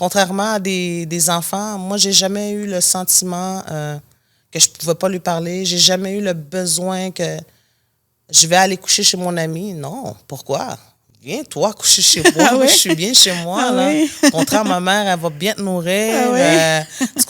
Contrairement à des enfants, moi, j'ai jamais eu le sentiment que je pouvais pas lui parler. J'ai jamais eu le besoin que je vais aller coucher chez mon ami. Non, pourquoi? Viens, toi, coucher chez moi. Ah Moi, je ouais? suis bien chez moi, Ah là. oui? Contraire, ma mère, elle va bien te Ah nourrir. oui? Tu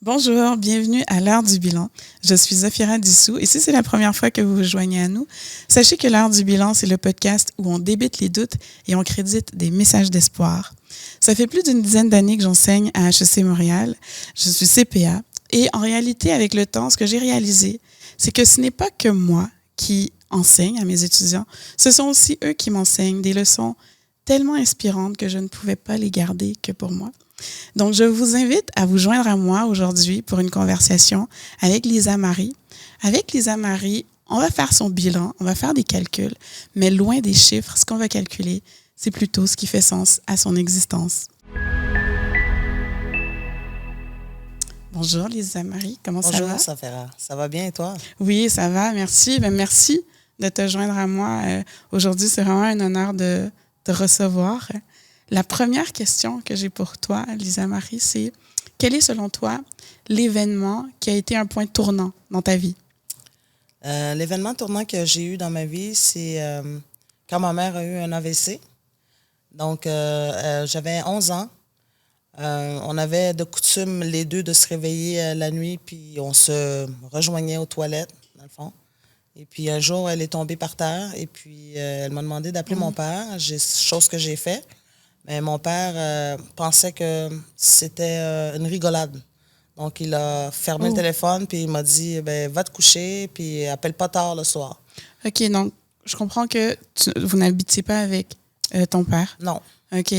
Bonjour, bienvenue à l'heure du bilan. Je suis Zafira Dissou et si c'est la première fois que vous vous joignez à nous, sachez que l'heure du bilan, c'est le podcast où on débite les doutes et on crédite des messages d'espoir. Ça fait plus d'une dizaine d'années que j'enseigne à HEC Montréal. Je suis CPA et en réalité, avec le temps, ce que j'ai réalisé, c'est que ce n'est pas que moi qui enseigne à mes étudiants, ce sont aussi eux qui m'enseignent des leçons tellement inspirantes que je ne pouvais pas les garder que pour moi. Donc, je vous invite à vous joindre à moi aujourd'hui pour une conversation avec Lisa Marie. Avec Lisa Marie, on va faire son bilan, on va faire des calculs, mais loin des chiffres, ce qu'on va calculer, c'est plutôt ce qui fait sens à son existence. Bonjour Lisa Marie, comment ça va? Bonjour, ça va bien et toi? Oui, ça va, merci. Merci de te joindre à moi. Aujourd'hui, c'est vraiment un honneur de te recevoir. La première question que j'ai pour toi, Lisa Marie, c'est quel est selon toi l'événement qui a été un point tournant dans ta vie? L'événement tournant que j'ai eu dans ma vie, c'est quand ma mère a eu un AVC. Donc, j'avais 11 ans. On avait de coutume, les deux, de se réveiller la nuit, puis on se rejoignait aux toilettes, dans le fond. Et puis, un jour, elle est tombée par terre, et puis elle m'a demandé d'appeler mon père, chose que j'ai fait. Mais mon père pensait que c'était une rigolade. Donc, il a fermé le téléphone, puis il m'a dit, ben, va te coucher, puis appelle pas tard le soir. OK, donc je comprends que vous n'habitiez pas avec ton père. Non. OK.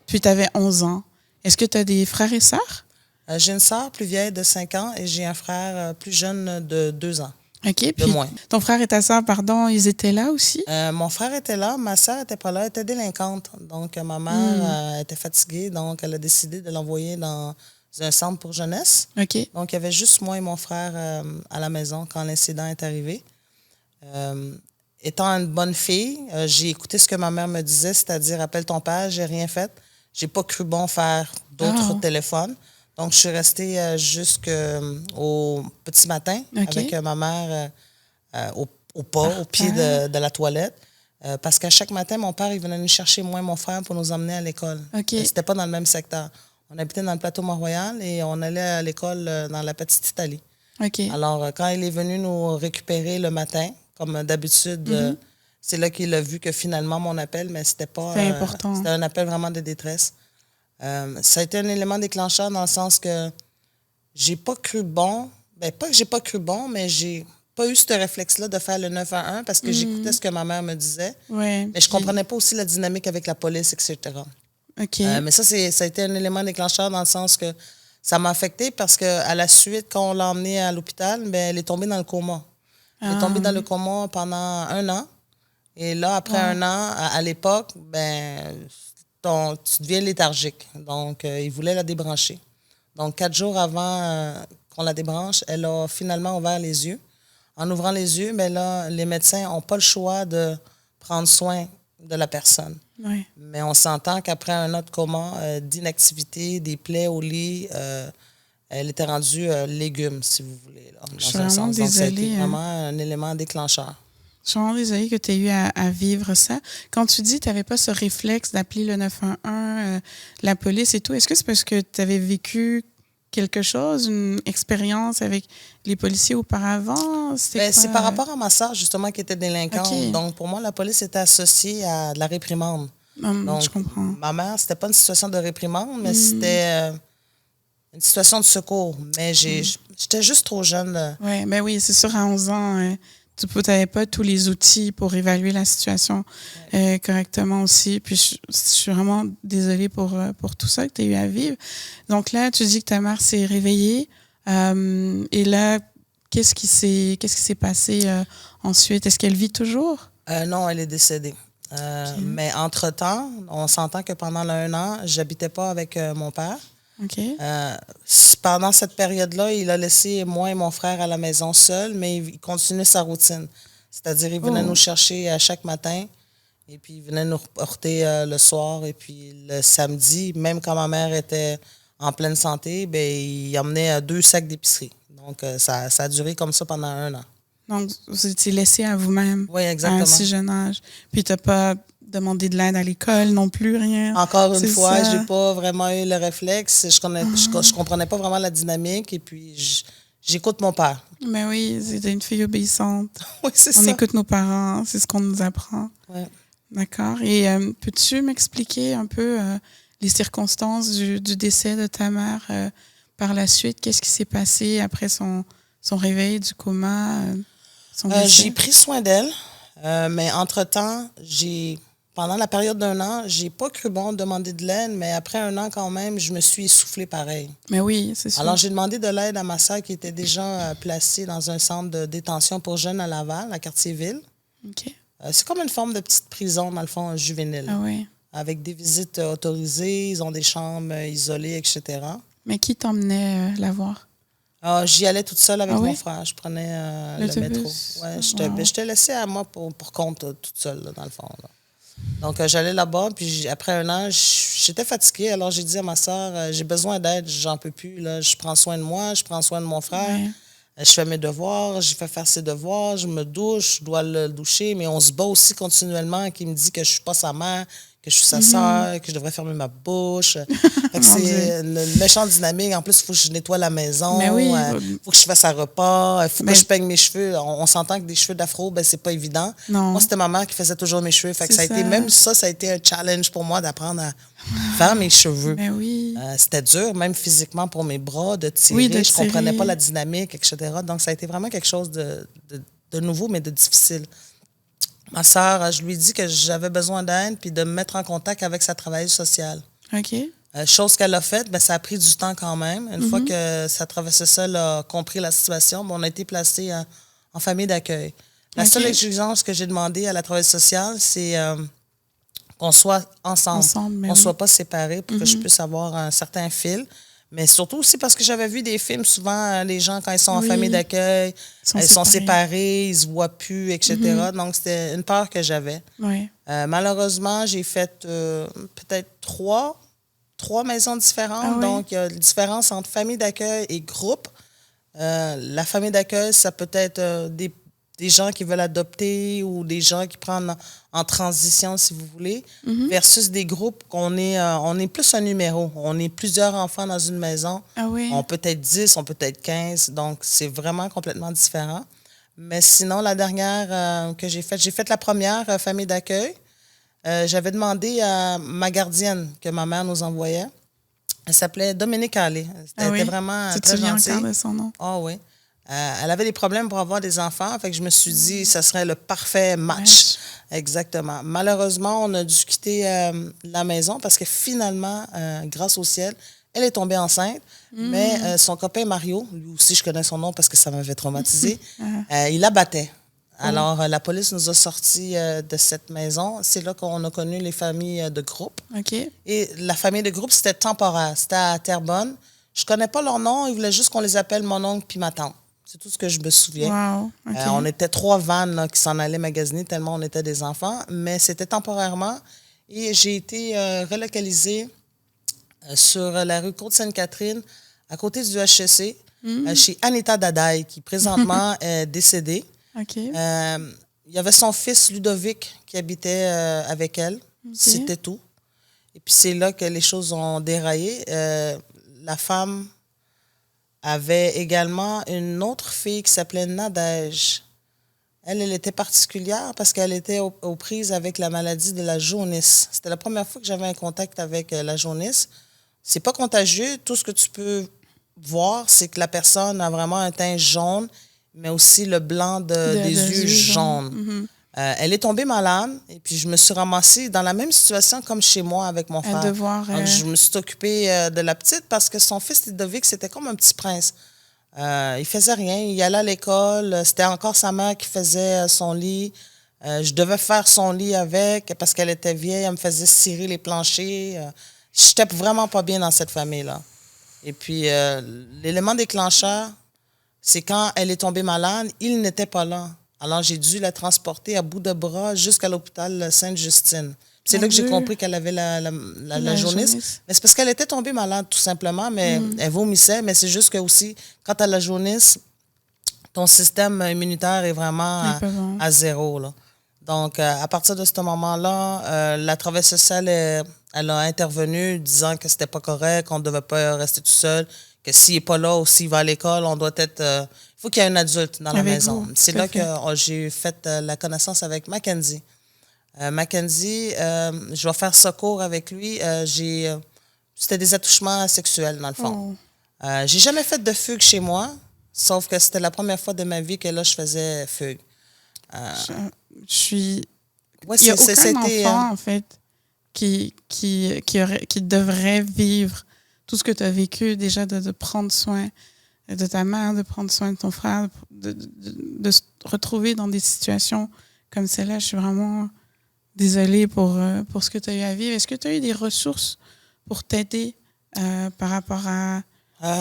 Puis tu avais 11 ans. Est-ce que tu as des frères et sœurs? J'ai une sœur plus vieille de 5 ans et j'ai un frère plus jeune de 2 ans. OK. De Puis moins. ton frère et ta sœur, pardon, ils étaient là aussi? Mon frère était là, ma sœur n'était pas là, elle était délinquante. Donc, ma mère était fatiguée, donc elle a décidé de l'envoyer dans un centre pour jeunesse. OK. Donc, il y avait juste moi et mon frère à la maison quand l'incident est arrivé. Étant une bonne fille, j'ai écouté ce que ma mère me disait, c'est-à-dire appelle ton père, j'ai rien fait. J'ai pas cru bon faire d'autres téléphones. Donc, je suis restée jusqu'au petit matin avec ma mère au pied de la toilette. Parce qu'à chaque matin, mon père, il venait nous chercher, moi et mon frère, pour nous emmener à l'école. C'était pas dans le même secteur. On habitait dans le plateau Mont-Royal et on allait à l'école dans la petite Italie. Alors, quand il est venu nous récupérer le matin, comme d'habitude, c'est là qu'il a vu que finalement, mon appel, mais c'était pas... C'était important. C'était un appel vraiment de détresse. Ça a été un élément déclencheur dans le sens que j'ai pas cru bon. Ben, pas que j'ai pas cru bon, mais j'ai pas eu ce réflexe-là de faire le 911 parce que j'écoutais ce que ma mère me disait. Ouais, mais je comprenais pas aussi la dynamique avec la police, etc. Mais ça a été un élément déclencheur dans le sens que ça m'a affecté parce qu'à la suite, quand on l'a emmenée à l'hôpital, ben, elle est tombée dans le coma. Elle est tombée dans le coma pendant 1 an. Et là, après 1 an, à l'époque, ben, tu deviens léthargique. Donc, ils voulaient la débrancher. Donc, 4 jours avant qu'on la débranche, elle a finalement ouvert les yeux. En ouvrant les yeux, mais là, les médecins n'ont pas le choix de prendre soin de la personne. Ouais. Mais on s'entend qu'après un autre coma, d'inactivité, des plaies au lit, elle était rendue légume, si vous voulez. Là, Je suis vraiment désolée. Donc, ça a été vraiment un élément déclencheur. Je suis vraiment désolée que tu aies eu à vivre ça. Quand tu dis que tu n'avais pas ce réflexe d'appeler le 911, la police et tout, est-ce que c'est parce que tu avais vécu quelque chose, une expérience avec les policiers auparavant? C'est par rapport à ma sœur, justement, qui était délinquante. Donc, pour moi, la police était associée à de la réprimande. Donc, je comprends. Ma mère, c'était pas une situation de réprimande, mais c'était une situation de secours. Mais j'étais juste trop jeune. Ouais, ben oui, c'est sûr, à 11 ans, tu n'avais pas tous les outils pour évaluer la situation correctement aussi. Puis je suis vraiment désolée pour tout ça que tu as eu à vivre. Donc là, tu dis que ta mère s'est réveillée. Et là, qu'est-ce qui s'est passé ensuite? Est-ce qu'elle vit toujours? Non, elle est décédée. Mais entre-temps, on s'entend que pendant le 1 an, j'habitais pas avec mon père. OK. Pendant cette période-là, il a laissé moi et mon frère à la maison seuls, mais il continuait sa routine. C'est-à-dire, il venait nous chercher à chaque matin et puis il venait nous reporter le soir. Et puis le samedi, même quand ma mère était en pleine santé, ben, il emmenait 2 sacs d'épicerie. Donc, ça a duré comme ça pendant 1 an. Donc, vous étiez laissé à vous-même Oui, à exactement. un si jeune âge. Puis, tu n'as pas demandé de l'aide à l'école non plus, rien. Encore une fois, ça. j'ai pas vraiment eu le réflexe. Je comprenais pas vraiment la dynamique. Et puis, j'écoute mon père. Mais oui, c'était une fille obéissante. Oui, c'est ça. On écoute nos parents, c'est ce qu'on nous apprend. Ouais. D'accord. Et peux-tu m'expliquer un peu les circonstances du décès de ta mère par la suite? Qu'est-ce qui s'est passé après son réveil du coma, son décès? J'ai pris soin d'elle, mais entre-temps, pendant la période d'1 an, j'ai pas cru bon demander de l'aide, mais après 1 an quand même, je me suis essoufflée pareil. Mais oui, c'est sûr. Alors, j'ai demandé de l'aide à ma soeur qui était déjà placée dans un centre de détention pour jeunes à Laval, à Quartier-Ville. OK. C'est comme une forme de petite prison, dans le fond, juvénile. Ah oui. Avec des visites autorisées, ils ont des chambres isolées, etc. Mais qui t'emmenait la voir? J'y allais toute seule avec Ah oui? mon frère. Je prenais le métro. L'autobus? Ouais, Wow. je t'ai laissé à moi pour compte toute seule, là, dans le fond. Là. Donc, j'allais là-bas, puis après 1 an, j'étais fatiguée. Alors, j'ai dit à ma soeur, j'ai besoin d'aide, j'en peux plus. Là. Je prends soin de moi, je prends soin de mon frère. Ouais. Je fais mes devoirs, je fais faire ses devoirs, je me douche, je dois le doucher, mais on se bat aussi continuellement, qui me dit que je suis pas sa mère, que je suis sa sœur, que je devrais fermer ma bouche. Fait que Mon c'est Dieu. une méchante dynamique. En plus, il faut que je nettoie la maison, Mais oui. faut que je fasse un repas, il faut Mais- que je peigne mes cheveux. On s'entend que des cheveux d'afro, ben c'est pas évident. Non. Moi, c'était ma mère qui faisait toujours mes cheveux. Fait que C'est ça a été, ça. même ça a été un challenge pour moi d'apprendre à faire mes cheveux. Mais oui. C'était dur, même physiquement pour mes bras, de tirer. Oui, de Je comprenais tirer. pas la dynamique, etc. Donc, ça a été vraiment quelque chose de nouveau, mais de difficile. Ma sœur, je lui ai dit que j'avais besoin d'aide puis de me mettre en contact avec sa travailleuse sociale. OK. Chose qu'elle a faite, ben, ça a pris du temps quand même. Une fois que sa travailleuse sociale a compris la situation, ben, on a été placés en famille d'accueil. La OK. seule exigence que j'ai demandé à la travailleuse sociale, c'est qu'on soit ensemble, mais qu'on oui. soit pas séparés pour que je puisse avoir un certain fil. Mais surtout aussi parce que j'avais vu des films, souvent, les gens, quand ils sont en Oui. famille d'accueil, Sont ils sont séparés. séparés, ils se voient plus, etc. Donc, c'était une peur que j'avais. Oui. Malheureusement, j'ai fait peut-être trois maisons différentes. Ah oui? Donc, il y a une différence entre famille d'accueil et groupe. La famille d'accueil, ça peut être des gens qui veulent adopter ou des gens qui prennent en transition, si vous voulez, versus des groupes qu'on on est plus un numéro. On est plusieurs enfants dans une maison. Ah oui. On peut être 10, on peut être 15. Donc, c'est vraiment complètement différent. Mais sinon, la dernière que j'ai fait la première famille d'accueil. J'avais demandé à ma gardienne que ma mère nous envoyait. Elle s'appelait Dominique Allé. Elle était vraiment Tu te très souviens gentille. encore de son nom? Ah oui. Elle avait des problèmes pour avoir des enfants, fait que je me suis dit que ce serait le parfait match. Exactement. Malheureusement, on a dû quitter la maison parce que finalement, grâce au ciel, elle est tombée enceinte, mais son copain Mario, lui aussi je connais son nom parce que ça m'avait traumatisé, il la battait. Alors, la police nous a sortis de cette maison. C'est là qu'on a connu les familles de groupe. OK. Et la famille de groupe, c'était temporaire. C'était à Terrebonne. Je connais pas leur nom. Ils voulaient juste qu'on les appelle mon oncle puis ma tante. C'est tout ce que je me souviens. Wow. OK. On était 3 vannes là, qui s'en allaient magasiner tellement on était des enfants. Mais c'était temporairement. Et j'ai été relocalisée sur la rue Côte-Sainte-Catherine, à côté du HEC, chez Anita Dadaï, qui présentement est décédée. OK. Il y avait son fils Ludovic qui habitait avec elle. C'était tout. Et puis c'est là que les choses ont déraillé. La femme avait également une autre fille qui s'appelait Nadège. Elle était particulière parce qu'elle était aux prises avec la maladie de la jaunisse. C'était la première fois que j'avais un contact avec la jaunisse. C'est pas contagieux. Tout ce que tu peux voir, c'est que la personne a vraiment un teint jaune, mais aussi le blanc des yeux jaunes. Elle est tombée malade et puis je me suis ramassée dans la même situation comme chez moi avec mon frère. Donc, je me suis occupée de la petite parce que son fils Ludovic, c'était comme un petit prince. Il faisait rien, il allait à l'école, c'était encore sa mère qui faisait son lit. Je devais faire son lit avec parce qu'elle était vieille. Elle me faisait cirer les planchers. J'étais vraiment pas bien dans cette famille-là. Et puis, l'élément déclencheur, c'est quand elle est tombée malade, il n'était pas là. Alors, j'ai dû la transporter à bout de bras jusqu'à l'hôpital Sainte-Justine. C'est là que j'ai compris qu'elle avait la jaunisse. Mais c'est parce qu'elle était tombée malade, tout simplement, mais elle vomissait. Mais c'est juste que aussi, quand tu as la jaunisse, ton système immunitaire est vraiment à zéro, là. Donc, à partir de ce moment-là, la travailleuse sociale, elle a intervenu disant que c'était pas correct, qu'on ne devait pas rester tout seul, que s'il n'est pas là ou s'il va à l'école, on doit être... Il faut qu'il y ait un adulte dans la maison. C'est là que j'ai fait la connaissance avec Mackenzie. Mackenzie, je vais faire secours avec lui. C'était des attouchements sexuels, dans le fond. J'ai jamais fait de fugue chez moi, sauf que c'était la première fois de ma vie que là, je faisais fugue. Il n'y a aucun enfant, en fait, qui devrait vivre tout ce que tu as vécu, déjà de prendre soin de ta mère, de prendre soin de ton frère, de se retrouver dans des situations comme celle-là. Je suis vraiment désolée pour ce que tu as eu à vivre. Est-ce que tu as eu des ressources pour t'aider par rapport à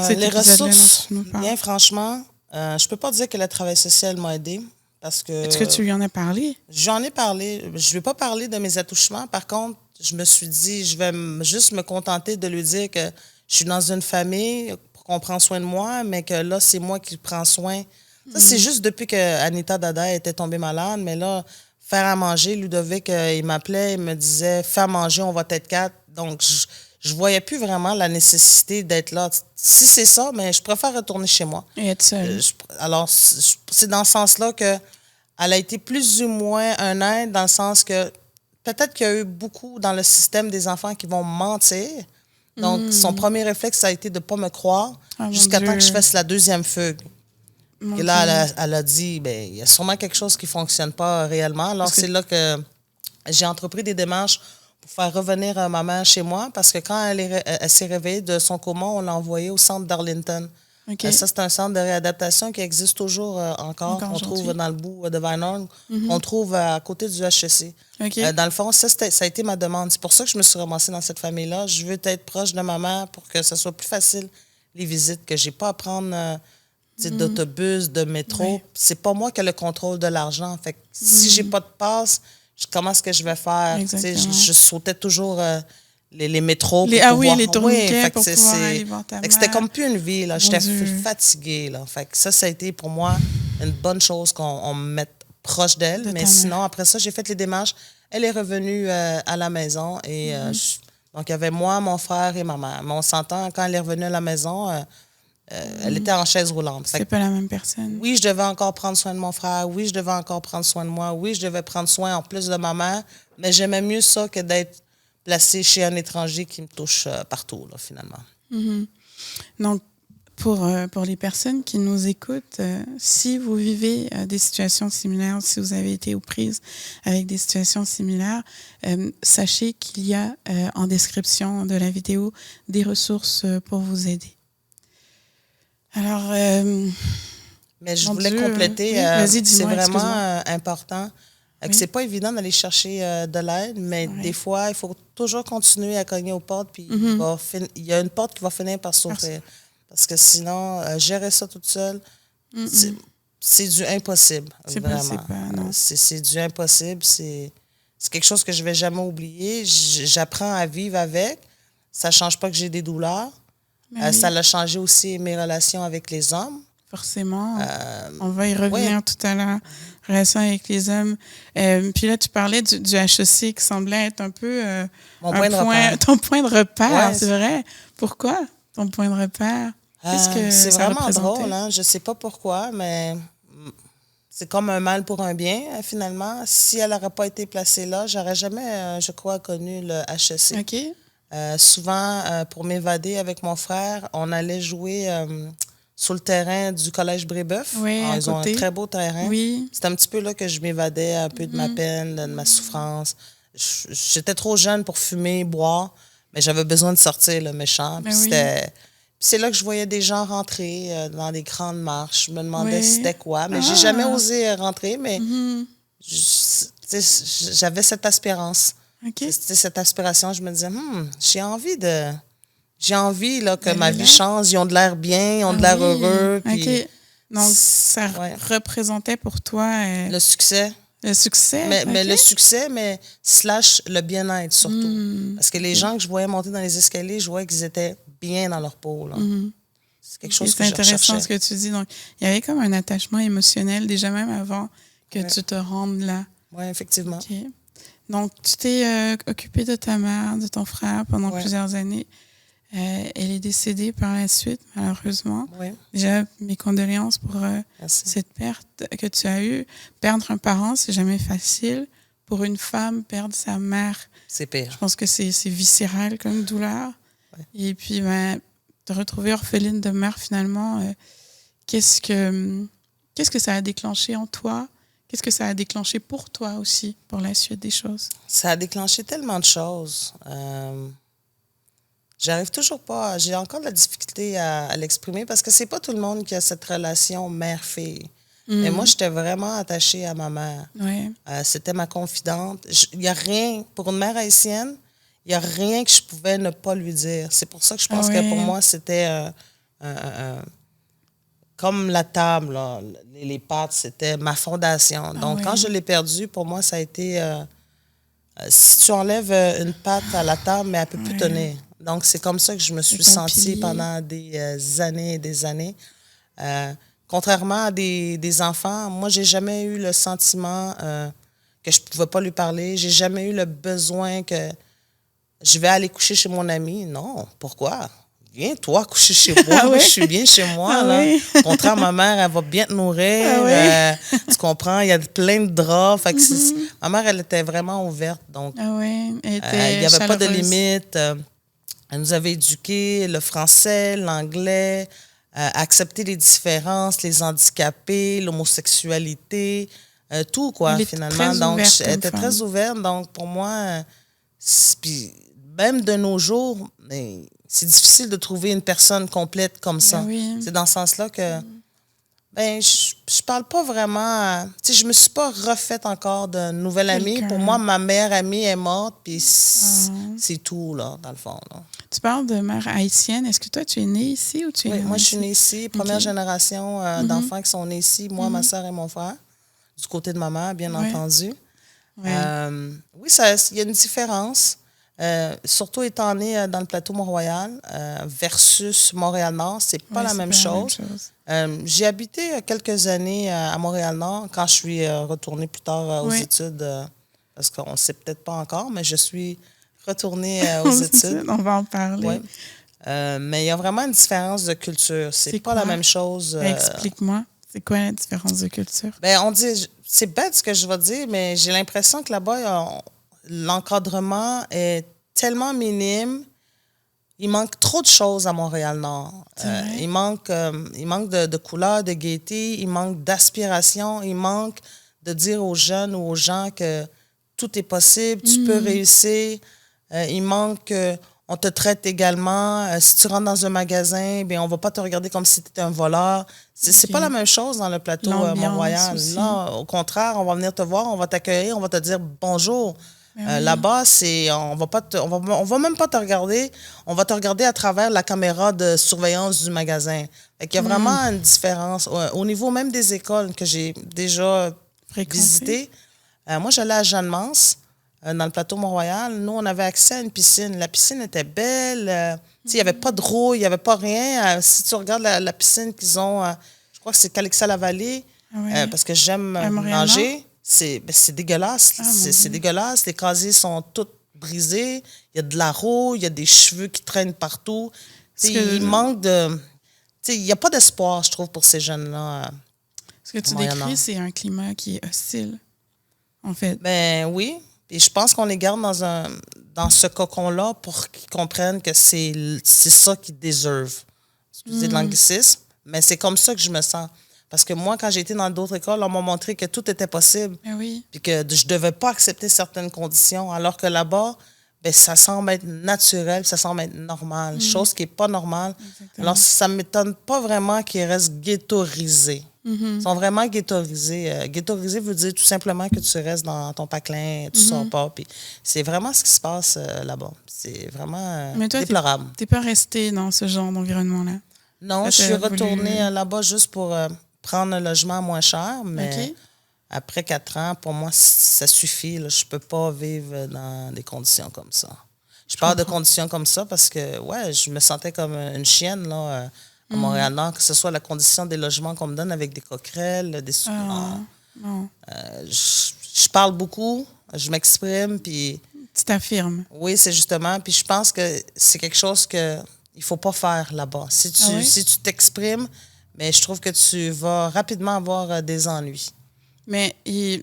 les ressources? Bien franchement, je peux pas dire que le travail social m'a aidé. Parce que, est-ce que tu lui en as parlé? J'en ai parlé. Je ne vais pas parler de mes attouchements. Par contre, je me suis dit, je vais juste me contenter de lui dire que je suis dans une famille, qu'on prend soin de moi, mais que là, c'est moi qui prends soin. Ça, c'est juste depuis que Anita Dada était tombée malade. Mais là, faire à manger, Ludovic, il m'appelait, il me disait, fais à manger, on va être 4. Donc, je ne voyais plus vraiment la nécessité d'être là. Si c'est ça, mais je préfère retourner chez moi. Et être seule. Alors, c'est dans ce sens-là qu'elle a été plus ou moins un aide, dans le sens que peut-être qu'il y a eu beaucoup dans le système des enfants qui vont mentir. Donc, son premier réflexe, ça a été de ne pas me croire jusqu'à temps que je fasse la deuxième fugue. Et là, elle a dit, ben, il y a sûrement quelque chose qui ne fonctionne pas réellement. Alors, c'est là que j'ai entrepris des démarches pour faire revenir ma mère chez moi, parce que quand elle s'est réveillée de son coma, on l'a envoyée au centre d'Arlington. Ça, c'est un centre de réadaptation qui existe toujours encore, qu'on trouve dans le bout de Vinord, qu'on trouve à côté du HEC. Dans le fond, ça a été ma demande. C'est pour ça que je me suis ramassée dans cette famille-là. Je veux être proche de ma mère pour que ce soit plus facile, les visites, que je n'ai pas à prendre d'autobus, de métro. C'est pas moi qui ai le contrôle de l'argent. Fait que si j'ai pas de passe, comment est-ce que je vais faire? Je sautais toujours les métros. Les tourniquets pour pouvoir aller voir ta mère. C'était comme plus une vie. J'étais fatiguée. Là. Fait que ça a été pour moi une bonne chose qu'on me mette proche d'elle. Mais sinon, après ça, j'ai fait les démarches. Elle est revenue à la maison. Et donc, il y avait moi, mon frère et ma mère. Mais on s'entend, quand elle est revenue à la maison... elle était en chaise roulante. C'est pas la même personne. Oui, je devais encore prendre soin de mon frère. Oui, je devais encore prendre soin de moi. Oui, je devais prendre soin en plus de ma mère. Mais j'aimais mieux ça que d'être placée chez un étranger qui me touche partout, là, finalement. Donc, pour les personnes qui nous écoutent, si vous vivez des situations similaires, si vous avez été aux prises avec des situations similaires, sachez qu'il y a en description de la vidéo des ressources pour vous aider. Alors, mais je voulais compléter, c'est vraiment important. C'est pas évident d'aller chercher de l'aide, mais des fois, il faut toujours continuer à cogner aux portes, puis il y a une porte qui va finir par s'ouvrir. Parce que sinon, gérer ça toute seule, c'est du impossible. C'est vraiment. C'est du impossible. C'est quelque chose que je vais jamais oublier. J'apprends à vivre avec. Ça change pas que j'ai des douleurs. Ça a changé aussi mes relations avec les hommes. Forcément. On va y revenir tout à l'heure. Relations avec les hommes. Puis là, tu parlais du HEC qui semblait être un peu ton point de repère, c'est vrai. Pourquoi ton point de repère? Qu'est-ce que c'est vraiment drôle. Hein? Je ne sais pas pourquoi, mais c'est comme un mal pour un bien, finalement. Si elle n'aurait pas été placée là, j'aurais jamais, je crois, connu le HEC. OK. Souvent, pour m'évader avec mon frère, on allait jouer sur le terrain du collège Brébeuf. Oui, ils ont un très beau terrain. Oui. C'est un petit peu là que je m'évadais un peu de ma peine, de ma souffrance. J'étais trop jeune pour fumer, boire, mais j'avais besoin de sortir le méchant. Puis c'est là que je voyais des gens rentrer dans des grandes marches. Je me demandais c'était quoi, mais j'ai jamais osé rentrer, mais Tu sais, j'avais cette aspirance. OK. C'était cette aspiration. Je me disais, j'ai envie là, que D'aller ma vie là? change. Ils ont de l'air bien, ils ont de l'air oui. heureux. Puis OK. Donc, ça ouais. représentait pour toi Le succès. le succès. Mais OK? le succès, mais / le bien-être surtout. Parce que les gens que je voyais monter dans les escaliers, je voyais qu'ils étaient bien dans leur peau. Là. C'est quelque chose Et que c'est je intéressant recherchais. ce que tu dis. Donc, il y avait comme un attachement émotionnel déjà même avant que tu te rendes là. Oui, effectivement. OK. Donc, tu t'es occupé de ta mère, de ton frère pendant plusieurs années. Elle est décédée par la suite, malheureusement. Oui. Déjà, mes condoléances pour cette perte que tu as eue. Perdre un parent, c'est jamais facile. Pour une femme, perdre sa mère, c'est pire. Je pense que c'est viscéral comme douleur. Ouais. Et puis, te retrouver orpheline de mère, finalement, qu'est-ce que ça a déclenché en toi? Qu'est-ce que ça a déclenché pour toi aussi, pour la suite des choses? Ça a déclenché tellement de choses. J'arrive toujours pas... J'ai encore de la difficulté à l'exprimer parce que c'est pas tout le monde qui a cette relation mère-fille. Et moi, j'étais vraiment attachée à ma mère. Ouais. C'était ma confidente. Il n'y a rien... Pour une mère haïtienne, il n'y a rien que je pouvais ne pas lui dire. C'est pour ça que je pense que pour moi, c'était... comme la table, là, les pattes, c'était ma fondation. Donc, quand je l'ai perdue, pour moi, ça a été... si tu enlèves une patte à la table, mais elle ne peut plus tenir. Donc, c'est comme ça que je me suis sentie pendant des années et des années. Contrairement à des enfants, moi, j'ai jamais eu le sentiment que je ne pouvais pas lui parler. J'ai jamais eu le besoin que je vais aller coucher chez mon ami. Non, pourquoi? Viens, toi, coucher chez moi. Je suis bien chez moi. Là. Contrairement à ma mère, elle va bien te nourrir. Tu comprends? Il y a plein de draps. Fait que ma mère, elle était vraiment ouverte. Donc, il n'y avait pas de limite. Elle nous avait éduqués, le français, l'anglais, accepter les différences, les handicapés, l'homosexualité, tout, quoi, finalement. Donc, elle était très ouverte. Donc, pour moi, puis même de nos jours... c'est difficile de trouver une personne complète comme ça. C'est dans ce sens-là que je parle pas vraiment... Tu sais, je me suis pas refaite encore de nouvelle amie. Pour moi, ma meilleure amie est morte, puis c'est tout, là, dans le fond. Là. Tu parles de mère haïtienne. Est-ce que toi, tu es née ici ou tu es née moi, je suis née ici. Première génération d'enfants qui sont nés ici. Moi, ma soeur et mon frère. Du côté de ma mère, bien entendu. Oui, il y a une différence. Surtout étant né dans le plateau Mont-Royal versus Montréal-Nord, c'est pas la même chose. J'ai habité quelques années à Montréal-Nord quand je suis retournée plus tard aux études, parce qu'on ne sait peut-être pas encore, mais je suis retournée aux études. On va en parler. Mais il y a vraiment une différence de culture. C'est pas la même chose. Explique-moi. C'est quoi la différence de culture? On dit, c'est bête ce que je vais dire, mais j'ai l'impression que là-bas, l'encadrement est tellement minime. Il manque trop de choses à Montréal-Nord. Il manque de couleurs, de gaieté, il manque d'aspiration, il manque de dire aux jeunes ou aux gens que tout est possible, tu peux réussir. Il manque on te traite également. Si tu rentres dans un magasin, bien, on ne va pas te regarder comme si tu étais un voleur. C'est pas la même chose dans le plateau Mont-Royal. Là, au contraire, on va venir te voir, on va t'accueillir, on va te dire bonjour. Là-bas, on va même pas te regarder. On va te regarder à travers la caméra de surveillance du magasin. Il y a vraiment une différence. Au niveau même des écoles que j'ai déjà visitées, moi, j'allais à Jeanne-Mance, dans le plateau Mont-Royal. Nous, on avait accès à une piscine. La piscine était belle. Il n'y avait pas de rouille, il n'y avait pas rien. Si tu regardes la piscine qu'ils ont, je crois que c'est Calixa-la-Vallée, parce que j'aime nager. C'est dégueulasse. C'est dégueulasse. Les casiers sont tous brisés. Il y a de la roue, il y a des cheveux qui traînent partout. Il manque de... Il n'y a pas d'espoir, je trouve, pour ces jeunes-là. Ce que tu décris, c'est un climat qui est hostile, en fait. Oui. Et je pense qu'on les garde dans ce cocon-là pour qu'ils comprennent que c'est ça qu'ils déservent. Excusez l'anglicisme, mais c'est comme ça que je me sens. Parce que moi, quand j'ai été dans d'autres écoles, on m'a montré que tout était possible. Puis que je ne devais pas accepter certaines conditions. Alors que là-bas, ça semble être naturel, ça semble être normal. Chose qui n'est pas normale. Exactement. Alors, ça ne m'étonne pas vraiment qu'ils restent ghettoisés. Ils sont vraiment ghettoisés. Ghettoisé veut dire tout simplement que tu restes dans ton paclin, tu sors pas. Puis c'est vraiment ce qui se passe là-bas. C'est vraiment Mais toi, déplorable. T'es pas resté dans ce genre d'environnement-là? Non, Là, je suis t'as retournée voulu- là-bas juste pour prendre un logement moins cher, mais OK. après 4 ans, pour moi, ça suffit. Là. Je peux pas vivre dans des conditions comme ça. Je parle de comprends. conditions comme ça parce que, ouais, je me sentais comme une chienne, là, à Montréal-Nord, que ce soit la condition des logements qu'on me donne avec des coquerelles, des Ah, non. je parle beaucoup, je m'exprime, puis Tu t'affirmes. oui, c'est justement, puis je pense que c'est quelque chose que il faut pas faire là-bas. Ah oui? Si tu t'exprimes, mais je trouve que tu vas rapidement avoir des ennuis. Mais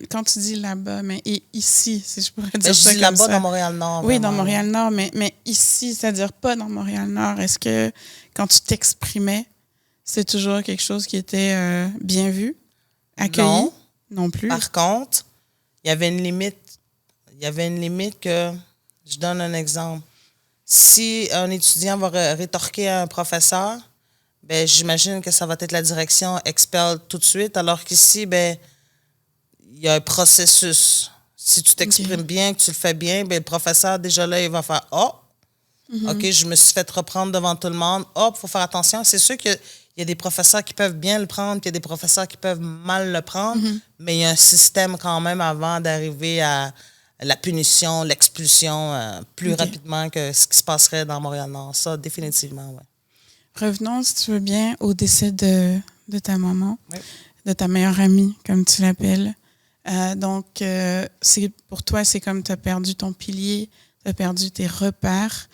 quand tu dis là-bas, mais ici, si je pourrais Ben, dire je ça dis comme là-bas ça. dans Montréal-Nord. Oui, dans vraiment, là. Montréal-Nord, mais ici, c'est-à-dire pas dans Montréal-Nord. Est-ce que quand tu t'exprimais, c'est toujours quelque chose qui était bien vu, accueilli? Non. Non plus. Par contre, il y avait une limite. Il y avait une limite que, je donne un exemple. Si un étudiant va rétorquer à un professeur, ben, j'imagine que ça va être la direction expel tout de suite, alors qu'ici, ben, il y a un processus. Si tu t'exprimes bien, que tu le fais bien, ben, le professeur, déjà là, il va faire « Oh, OK, je me suis fait reprendre devant tout le monde. Oh, il faut faire attention. » C'est sûr qu'il y a des professeurs qui peuvent bien le prendre, puis il y a des professeurs qui peuvent mal le prendre, mais il y a un système quand même avant d'arriver à la punition, l'expulsion plus OK. rapidement que ce qui se passerait dans Montréal-Nord. Ça, définitivement, oui. Revenons, si tu veux bien, au décès de ta maman, Oui. de ta meilleure amie, comme tu l'appelles. Donc, c'est pour toi, c'est comme tu as perdu ton pilier, tu as perdu tes repères.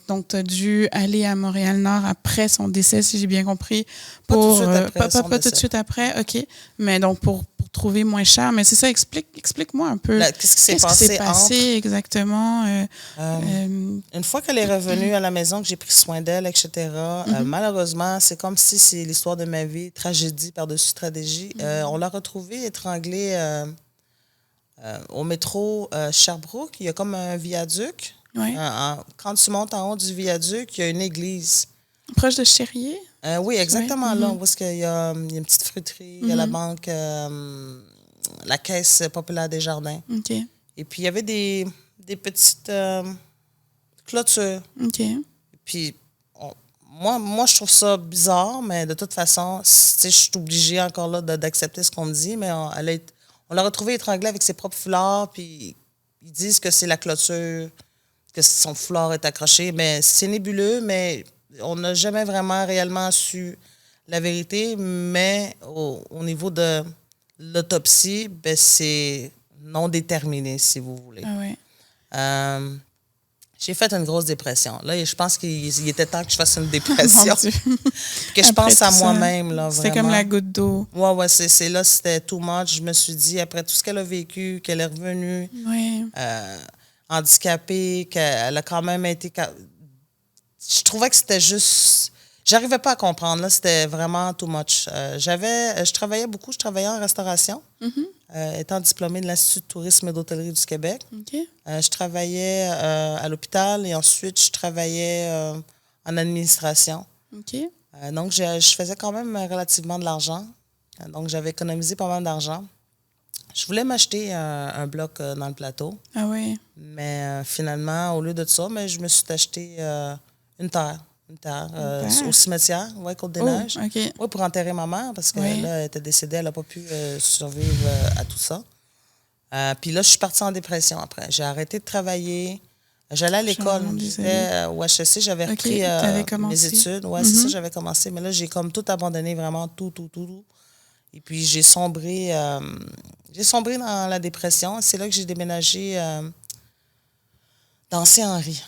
Donc, tu as dû aller à Montréal-Nord après son décès, si j'ai bien compris. Pas tout de Pour, suite après son pas tout de décès. suite après, OK. Mais donc, pour trouver moins cher. Mais c'est ça, explique-moi un peu. Qu'est-ce qui s'est Qu'est-ce qui passé s'est passé exactement? Une fois qu'elle est revenue à la maison, que j'ai pris soin d'elle, etc., malheureusement, c'est comme si c'est l'histoire de ma vie, tragédie par-dessus tragédie. On l'a retrouvée étranglée au métro Sherbrooke. Il y a comme un viaduc. Ouais. Quand tu montes en haut du viaduc, il y a une église. Proche de Chérier? Oui, exactement Ouais. là, où est-ce qu'il y a une petite fruiterie, il y a la banque, la Caisse populaire des jardins. OK. Et puis, il y avait des petites clôtures. OK. Puis, moi, je trouve ça bizarre, mais de toute façon, tu sais, je suis obligée encore là d'accepter ce qu'on me dit, mais on l'a retrouvée étranglée avec ses propres foulards, puis ils disent que c'est la clôture, que son foulard est accroché, mais c'est nébuleux, mais on n'a jamais vraiment réellement su la vérité, mais au niveau de l'autopsie, ben, c'est non déterminé, si vous voulez. Ah ouais. J'ai fait une grosse dépression. Là, je pense qu'il était temps que je fasse une Mon dépression. Dieu. Que je Après pense à tout ça, moi-même, là, c'était vraiment. comme la goutte d'eau. Ouais, c'est là, c'était too much. Je me suis dit, après tout ce qu'elle a vécu, qu'elle est revenue Oui. handicapée, qu'elle a quand même été... Je trouvais que c'était juste... J'arrivais pas à comprendre, là, c'était vraiment too much. Je travaillais beaucoup, je travaillais en restauration, étant diplômée de l'Institut de tourisme et d'hôtellerie du Québec. OK. Je travaillais à l'hôpital et ensuite je travaillais en administration. OK. Donc, je faisais quand même relativement de l'argent. Donc, j'avais économisé pas mal d'argent. Je voulais m'acheter un bloc dans le plateau, Ah oui. mais finalement, au lieu de ça, je me suis acheté une terre. terre? Au cimetière, ouais, Côte-des-Neiges. Oh, OK. Oui, pour enterrer ma mère, parce que Oui. là, elle était décédée, elle n'a pas pu survivre à tout ça. Puis là, je suis partie en dépression après. J'ai arrêté de travailler. J'allais à l'école. Vraiment J'étais au HEC, j'avais OK, repris t'avais mes commencé. études. Oui, c'est ça, j'avais commencé. Mais là, j'ai comme tout abandonné, vraiment tout. Et puis, j'ai sombré dans la dépression. C'est là que j'ai déménagé dans Saint-Henri.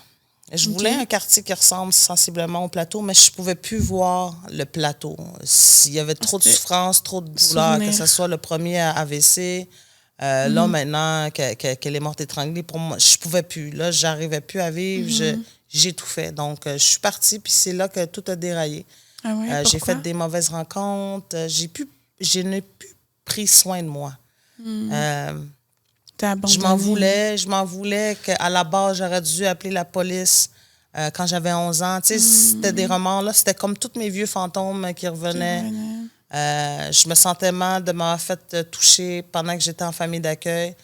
Je voulais un quartier qui ressemble sensiblement au plateau, mais je ne pouvais plus voir le plateau. S'il y avait trop de souffrance, trop de douleur, que ce soit le premier AVC, là, maintenant, qu'elle est morte étranglée, pour moi, je ne pouvais plus. Là, je n'arrivais plus à vivre. J'ai tout fait. Donc, je suis partie, puis c'est là que tout a déraillé. Ah ouais, j'ai fait des mauvaises rencontres. Je n'ai plus pris soin de moi. T'as abandonné. Je m'en voulais qu'à la base, j'aurais dû appeler la police quand j'avais 11 ans. Tu sais, c'était des remords, là. C'était comme tous mes vieux fantômes qui revenaient. Je me sentais mal de m'avoir fait toucher pendant que j'étais en famille d'accueil.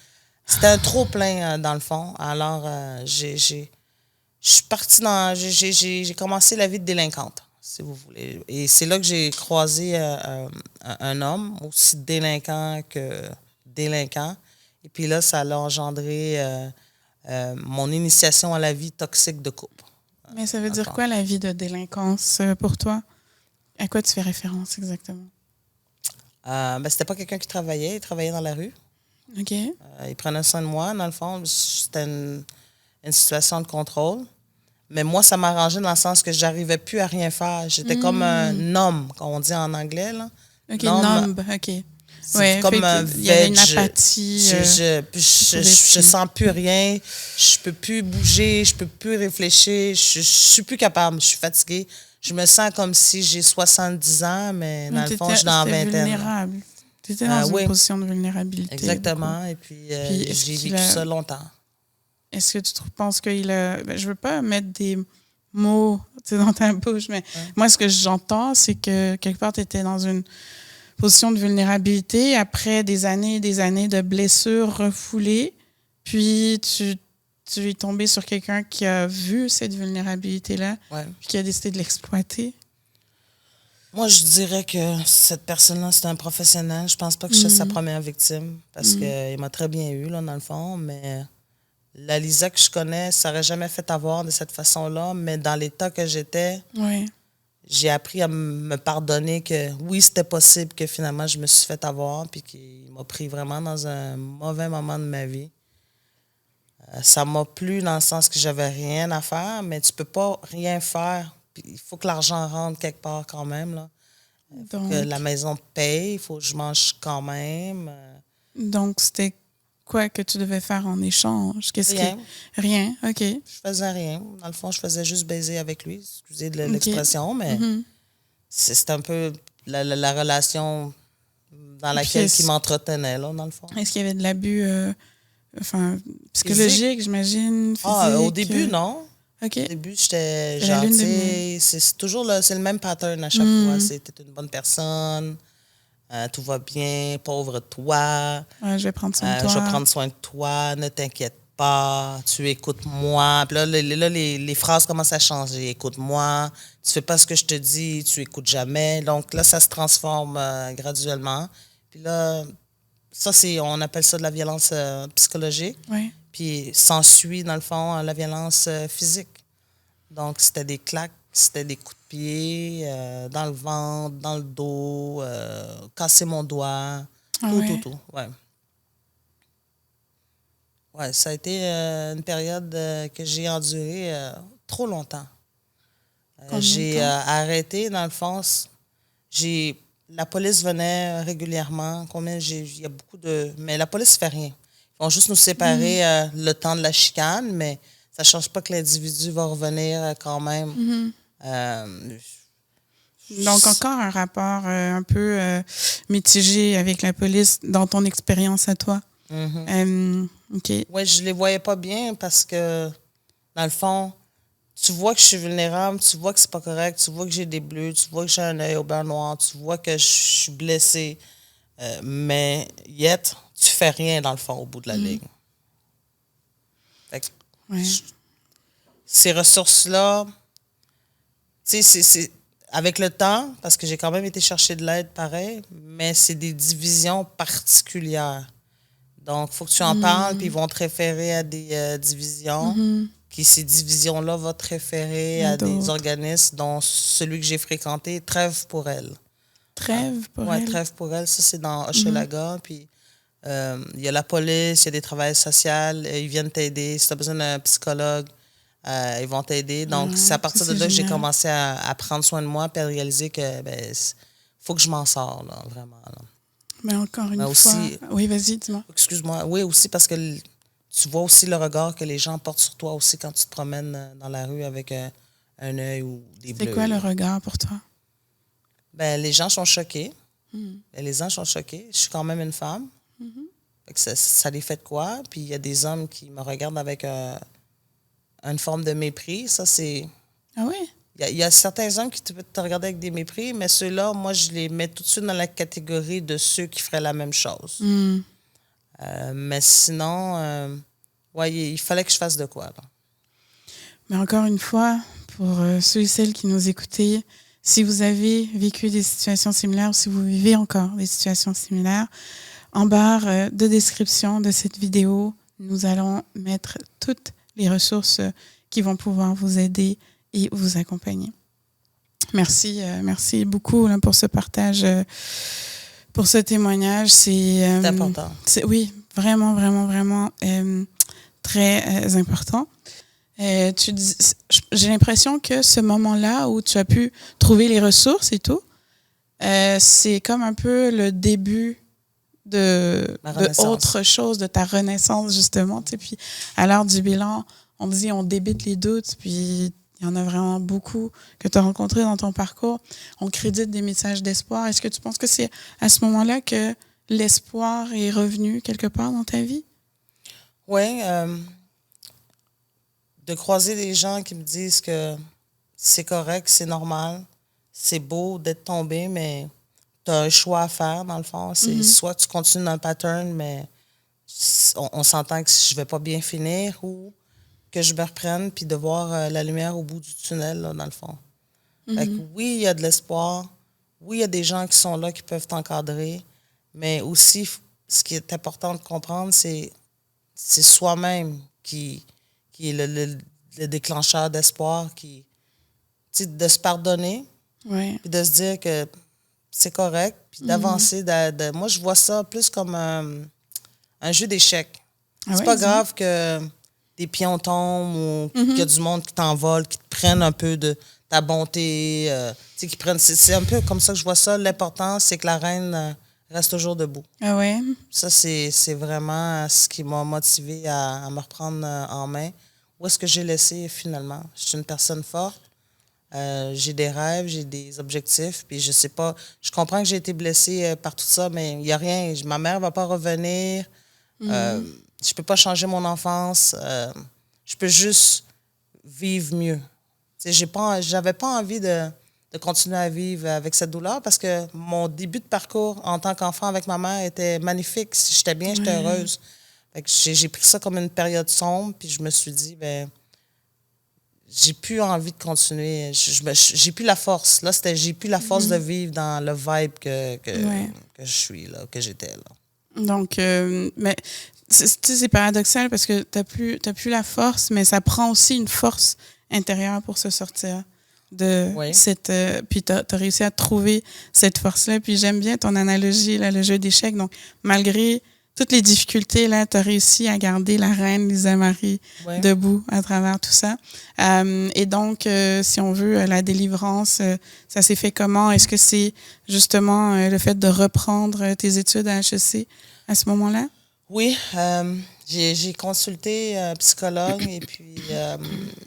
C'était un trop-plein, dans le fond. Alors, je suis partie dans... J'ai commencé la vie de délinquante, si vous voulez. Et c'est là que j'ai croisé un homme, aussi délinquant que délinquant. Et puis là, ça a engendré mon initiation à la vie toxique de couple. Mais ça veut dire quoi, la vie de délinquance pour toi? À quoi tu fais référence exactement? C'était pas quelqu'un qui travaillait. Il travaillait dans la rue. OK. Il prenait soin de moi, dans le fond. C'était une situation de contrôle. Mais moi, ça m'arrangeait dans le sens que j'arrivais plus à rien faire. J'étais comme un homme, comme on dit en anglais. Là. OK, numb. OK. C'est comme un il y avait une veg. apathie. Je sens plus rien. Je peux plus bouger. Je peux plus réfléchir. Je suis plus capable. Je suis fatiguée. Je me sens comme si j'ai 70 ans, mais dans le fond, je suis dans la vingtaine. Vulnérable. Tu étais dans une position de vulnérabilité. Exactement. Et puis j'ai vécu ça longtemps. Est-ce que tu penses qu'il a... je veux pas mettre des mots dans ta bouche, mais moi, ce que j'entends, c'est que quelque part, tu étais dans une position de vulnérabilité après des années de blessures refoulées, puis tu es tombé sur quelqu'un qui a vu cette vulnérabilité-là, puis qui a décidé de l'exploiter. Moi, je dirais que cette personne-là, c'est un professionnel. Je pense pas que je sois sa première victime, parce qu'il m'a très bien eu, là, dans le fond, mais... La Lisa que je connais, ça n'aurait jamais fait avoir de cette façon-là, mais dans l'état que j'étais, j'ai appris à me pardonner que oui, c'était possible que finalement je me suis fait avoir, puis qu'il m'a pris vraiment dans un mauvais moment de ma vie. Ça m'a plu dans le sens que j'avais rien à faire, mais tu peux pas rien faire. Puis il faut que l'argent rentre quelque part quand même, là. Donc, que la maison paye, il faut que je mange quand même. Donc, c'était quoi que tu devais faire en échange? Rien. Rien, OK. Je faisais rien. Dans le fond, je faisais juste baiser avec lui. Excusez de l'expression, mais c'est un peu la relation dans laquelle il m'entretenait, là, dans le fond. Est-ce qu'il y avait de l'abus psychologique, j'imagine? Physique? Au début, non. Okay. Au début, j'étais gentille. C'est toujours c'est le même pattern à chaque fois. C'était une bonne personne. Tout va bien, pauvre toi. Je vais prendre soin de toi. Je vais prendre soin de toi, ne t'inquiète pas, tu écoutes moi. Puis là, les phrases commencent à changer. Écoute-moi, tu fais pas ce que je te dis, tu écoutes jamais. Donc là, ça se transforme graduellement. Puis là, ça, on appelle ça de la violence psychologique. Oui. Puis s'ensuit, dans le fond, la violence physique. Donc, c'était des claques. C'était des coups de pied dans le ventre, dans le dos, casser mon doigt, tout. Ouais, ça a été une période que j'ai endurée trop longtemps. J'ai arrêté, dans le fond, la police venait régulièrement. Il y a beaucoup de... Mais la police ne fait rien. Ils vont juste nous séparer le temps de la chicane, mais ça ne change pas que l'individu va revenir quand même. Donc, encore un rapport un peu mitigé avec la police dans ton expérience à toi. OK. Oui, je les voyais pas bien parce que, dans le fond, tu vois que je suis vulnérable, tu vois que c'est pas correct, tu vois que j'ai des bleus, tu vois que j'ai un œil au beurre noir, tu vois que je suis blessée, mais yet, tu fais rien, dans le fond, au bout de la ligne. Fait que, ces ressources-là... Tu sais, c'est avec le temps, parce que j'ai quand même été chercher de l'aide pareil, mais c'est des divisions particulières. Donc, il faut que tu en parles, puis ils vont te référer à des divisions. Qui ces divisions-là vont te référer à des organismes, dont celui que j'ai fréquenté, Trêve pour elle. Trêve pour elle? Oui, Trêve pour elle. Ça, c'est dans Hochelaga. Puis, il y a la police, il y a des travailleurs sociaux, ils viennent t'aider. Si tu as besoin d'un psychologue, ils vont t'aider. Donc, c'est à partir de là que j'ai commencé à prendre soin de moi et à réaliser que faut que je m'en sors, là, vraiment. Là. Mais encore une fois... Oui, vas-y, dis-moi. Excuse-moi. Oui, aussi parce que tu vois aussi le regard que les gens portent sur toi aussi quand tu te promènes dans la rue avec un œil ou des bleus. C'est quoi le regard pour toi? Les gens sont choqués. Les gens sont choqués. Je suis quand même une femme. Fait que ça les fait de quoi? Puis il y a des hommes qui me regardent avec... une forme de mépris, ça c'est... Ah oui? Il y a certains hommes qui te regardent avec des mépris, mais ceux-là, moi, je les mets tout de suite dans la catégorie de ceux qui feraient la même chose. Mais sinon, ouais, il fallait que je fasse de quoi, là. Mais encore une fois, pour ceux et celles qui nous écoutaient, si vous avez vécu des situations similaires ou si vous vivez encore des situations similaires, en barre de description de cette vidéo, nous allons mettre toutes les ressources qui vont pouvoir vous aider et vous accompagner. Merci beaucoup là, pour ce partage, pour ce témoignage. C'est important. Oui, vraiment, vraiment, vraiment très important. J'ai l'impression que ce moment-là où tu as pu trouver les ressources et tout, c'est comme un peu le début de autre chose, de ta renaissance, justement. Tu sais, puis à l'heure du bilan, on dit on débite les doutes, puis il y en a vraiment beaucoup que tu as rencontrés dans ton parcours. On crédite des messages d'espoir. Est-ce que tu penses que c'est à ce moment-là que l'espoir est revenu quelque part dans ta vie? Oui. De croiser des gens qui me disent que c'est correct, c'est normal, c'est beau d'être tombé, mais tu as un choix à faire, dans le fond. C'est soit tu continues dans le pattern, mais on s'entend que je vais pas bien finir, ou que je me reprenne puis de voir la lumière au bout du tunnel, là, dans le fond. Fait que oui, il y a de l'espoir. Oui, il y a des gens qui sont là, qui peuvent t'encadrer. Mais aussi, ce qui est important de comprendre, c'est soi-même qui est le déclencheur d'espoir, de se pardonner, puis de se dire que c'est correct, puis d'avancer. Moi, je vois ça plus comme un jeu d'échecs. C'est pas grave que des pions tombent ou qu'il y a du monde qui t'envole, qui te prennent un peu de ta bonté. Qui prennent, c'est un peu comme ça que je vois ça. L'important, c'est que la reine reste toujours debout. Ah ouais? Ça, c'est vraiment ce qui m'a motivé à me reprendre en main. Où est-ce que j'ai laissé finalement? Je suis une personne forte. J'ai des rêves, j'ai des objectifs. Puis je sais pas, je comprends que j'ai été blessée par tout ça, mais il n'y a rien. Ma mère ne va pas revenir. Je peux pas changer mon enfance. Je peux juste vivre mieux. J'avais pas envie de continuer à vivre avec cette douleur parce que mon début de parcours en tant qu'enfant avec ma mère était magnifique. Si j'étais bien, j'étais heureuse. Fait que j'ai pris ça comme une période sombre, puis je me suis dit, j'ai plus envie de continuer. J'ai plus la force. Là, j'ai plus la force de vivre dans le vibe que je suis, là, que j'étais, là. Donc, mais c'est paradoxal parce que t'as plus la force, mais ça prend aussi une force intérieure pour se sortir de cette... puis t'as réussi à trouver cette force-là. Puis j'aime bien ton analogie, là, le jeu d'échecs. Donc, malgré toutes les difficultés, là, tu as réussi à garder la reine Lisa Marie debout à travers tout ça. Et donc, si on veut, la délivrance, ça s'est fait comment? Est-ce que c'est justement le fait de reprendre tes études à HEC à ce moment-là? Oui, j'ai consulté un psychologue et puis